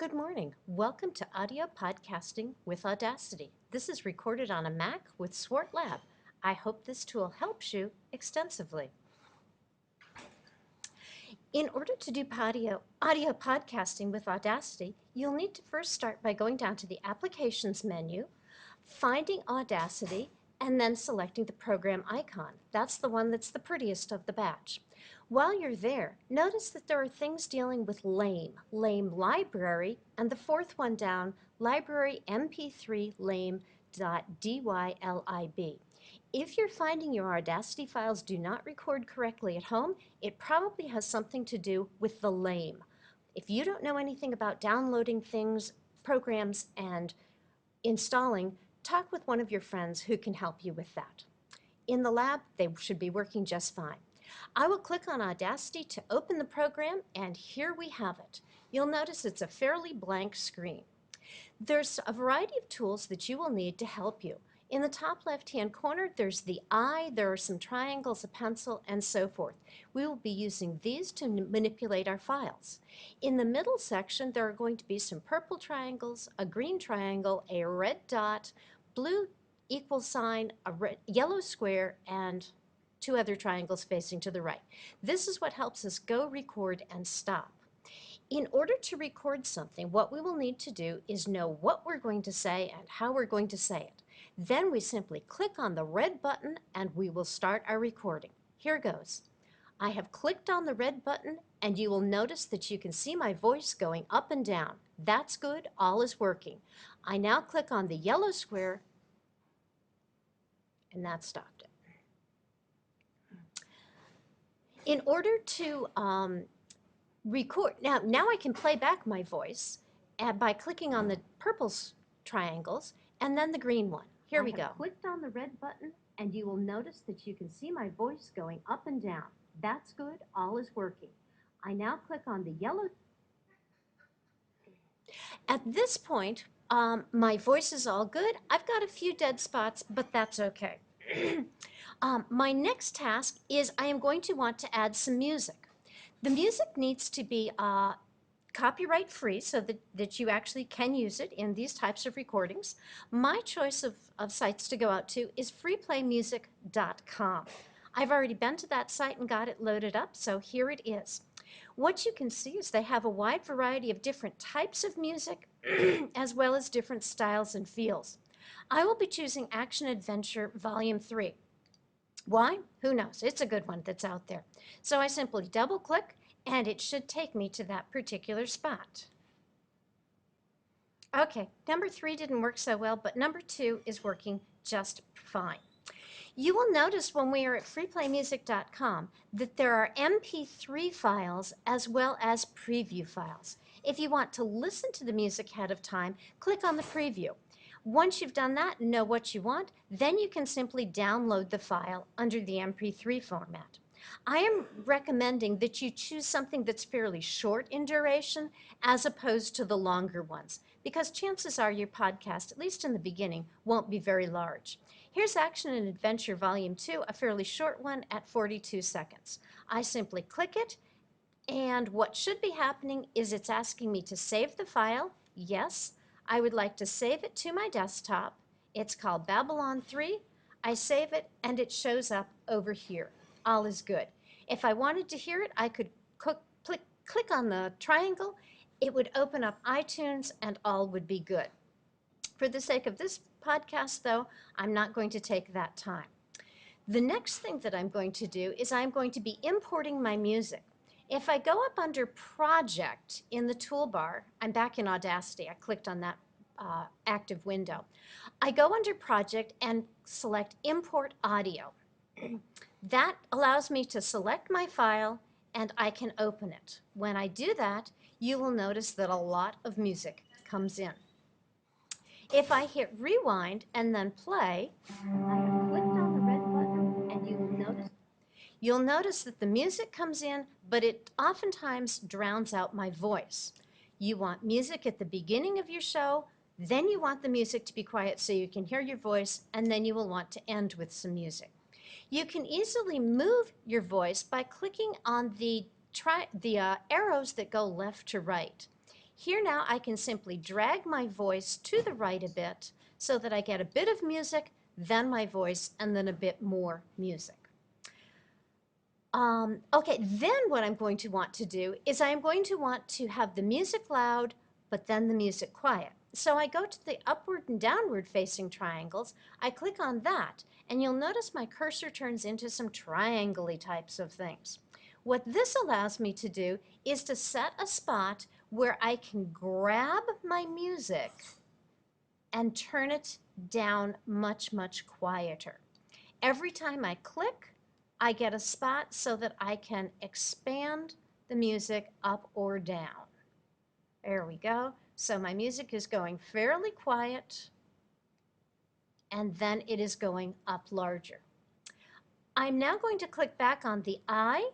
Good morning. Welcome to Audio Podcasting with Audacity. This is recorded on a Mac with Swart Lab. I hope this tool helps you extensively. In order to do audio podcasting with Audacity, you'll need to first start by going down to the Applications menu, finding Audacity, and then selecting the program icon. That's the one that's the prettiest of the batch. While you're there, notice that there are things dealing with lame library, and the fourth one down, library mp3 lame.dylib. If you're finding your Audacity files do not record correctly at home, it probably has something to do with the lame. If you don't know anything about downloading things, programs, and installing, talk with one of your friends who can help you with that. In the lab, they should be working just fine. I will click on Audacity to open the program, and here we have it. You'll notice it's a fairly blank screen. There's a variety of tools that you will need to help you. In the top left-hand corner, there's the eye, there are some triangles, a pencil, and so forth. We will be using these to manipulate our files. In the middle section, there are going to be some purple triangles, a green triangle, a red dot, blue equal sign, a yellow square, and two other triangles facing to the right. This is what helps us go, record, and stop. In order to record something, what we will need to do is know what we're going to say and how we're going to say it. Then we simply click on the red button and we will start our recording. Here goes. I have clicked on the red button and you will notice that you can see my voice going up and down. That's good, all is working. I now click on the yellow square and that stopped it. In order to record, now I can play back my voice by clicking on the purple triangles and then the green one. Here we go. I have clicked on the red button and you will notice that you can see my voice going up and down. That's good, all is working. I now click on the yellow. At this point, my voice is all good. I've got a few dead spots, but that's okay. My next task is I am going to want to add some music. The music needs to be copyright free so that you actually can use it in these types of recordings. My choice of sites to go out to is freeplaymusic.com. I've already been to that site and got it loaded up, so here it is. What you can see is they have a wide variety of different types of music as well as different styles and feels. I will be choosing Action Adventure Volume 3. Why? Who knows? It's a good one that's out there. So I simply double click and it should take me to that particular spot. Okay, number 3 didn't work so well, but number 2 is working just fine. You will notice when we are at freeplaymusic.com that there are MP3 files as well as preview files. If you want to listen to the music ahead of time, click on the preview. Once you've done that and know what you want, then you can simply download the file under the MP3 format. I am recommending that you choose something that's fairly short in duration as opposed to the longer ones, because chances are your podcast, at least in the beginning, won't be very large. Here's Action and Adventure Volume 2, a fairly short one at 42 seconds. I simply click it, and what should be happening is it's asking me to save the file. Yes, I would like to save it to my desktop. It's called Babylon 3. I save it, and it shows up over here. All is good. If I wanted to hear it, I could click on the triangle. It would open up iTunes, and all would be good. For the sake of this podcast, though, I'm not going to take that time. The next thing that I'm going to do is I'm going to be importing my music. If I go up under Project in the toolbar, I'm back in Audacity. I clicked on that active window. I go under Project and select Import Audio. That allows me to select my file and I can open it. When I do that, you will notice that a lot of music comes in. If I hit rewind and then play, I have clicked on the red button and you'll notice that the music comes in, but it oftentimes drowns out my voice. You want music at the beginning of your show, then you want the music to be quiet so you can hear your voice, and then you will want to end with some music. You can easily move your voice by clicking on the arrows that go left to right. Here now I can simply drag my voice to the right a bit so that I get a bit of music, then my voice, and then a bit more music. Okay, then what I'm going to want to do is I'm going to want to have the music loud, but then the music quiet. So I go to the upward and downward facing triangles, I click on that, and you'll notice my cursor turns into some triangle-y types of things. What this allows me to do is to set a spot where I can grab my music and turn it down much, much quieter. Every time I click, I get a spot so that I can expand the music up or down. There we go. So my music is going fairly quiet, and then it is going up larger. I'm now going to click back on the eye.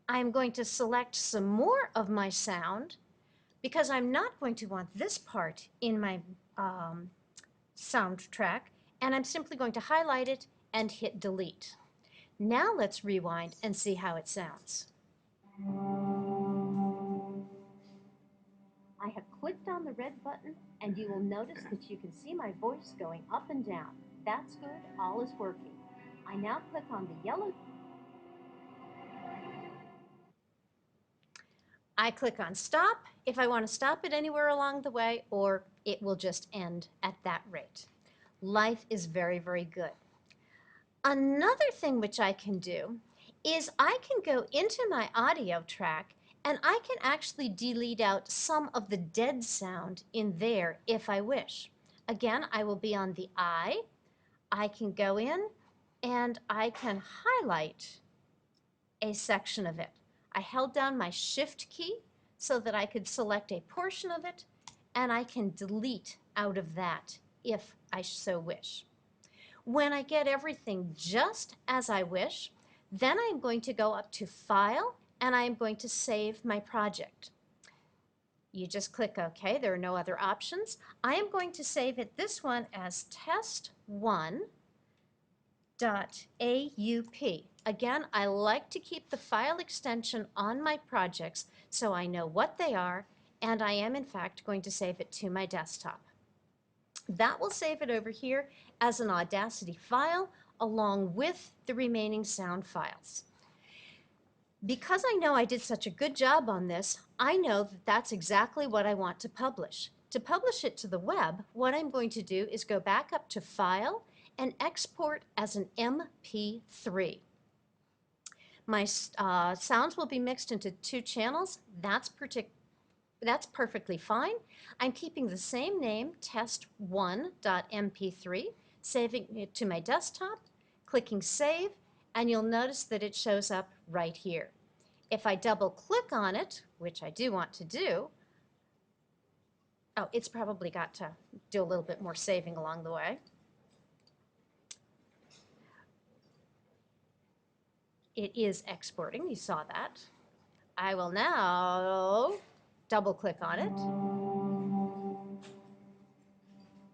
I'm going to select some more of my sound because I'm not going to want this part in my soundtrack, and I'm simply going to highlight it and hit delete. Now let's rewind and see how it sounds. I have clicked on the red button, and you will notice that you can see my voice going up and down. That's good, all is working. I now click on the yellow. I click on stop if I want to stop it anywhere along the way, or it will just end at that rate. Life is very, very good. Another thing which I can do is I can go into my audio track and I can actually delete out some of the dead sound in there if I wish. Again, I will be on the eye. I can go in and I can highlight a section of it. I held down my shift key so that I could select a portion of it, and I can delete out of that if I so wish. When I get everything just as I wish, then I'm going to go up to File, and I'm going to save my project. You just click OK. There are no other options. I am going to save it, this one, as test1.aup. Again, I like to keep the file extension on my projects so I know what they are, and I am in fact going to save it to my desktop. That will save it over here as an Audacity file along with the remaining sound files. Because I know I did such a good job on this, I know that that's exactly what I want to publish. To publish it to the web, what I'm going to do is go back up to File and export as an MP3. My sounds will be mixed into two channels. That's perfectly fine. I'm keeping the same name, test1.mp3, saving it to my desktop, clicking Save, and you'll notice that it shows up right here. If I double click on it, which I do want to do, oh, it's probably got to do a little bit more saving along the way. It is exporting, you saw that. I will now double click on it.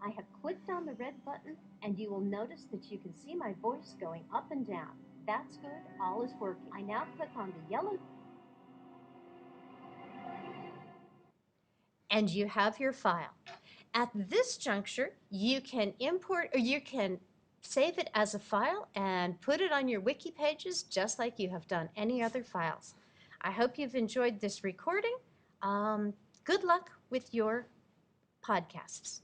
I have clicked on the red button, and you will notice that you can see my voice going up and down. That's good, all is working. I now click on the yellow, and you have your file. At this juncture, you can import, or you can save it as a file and put it on your wiki pages just like you have done any other files. I hope you've enjoyed this recording. Good luck with your podcasts.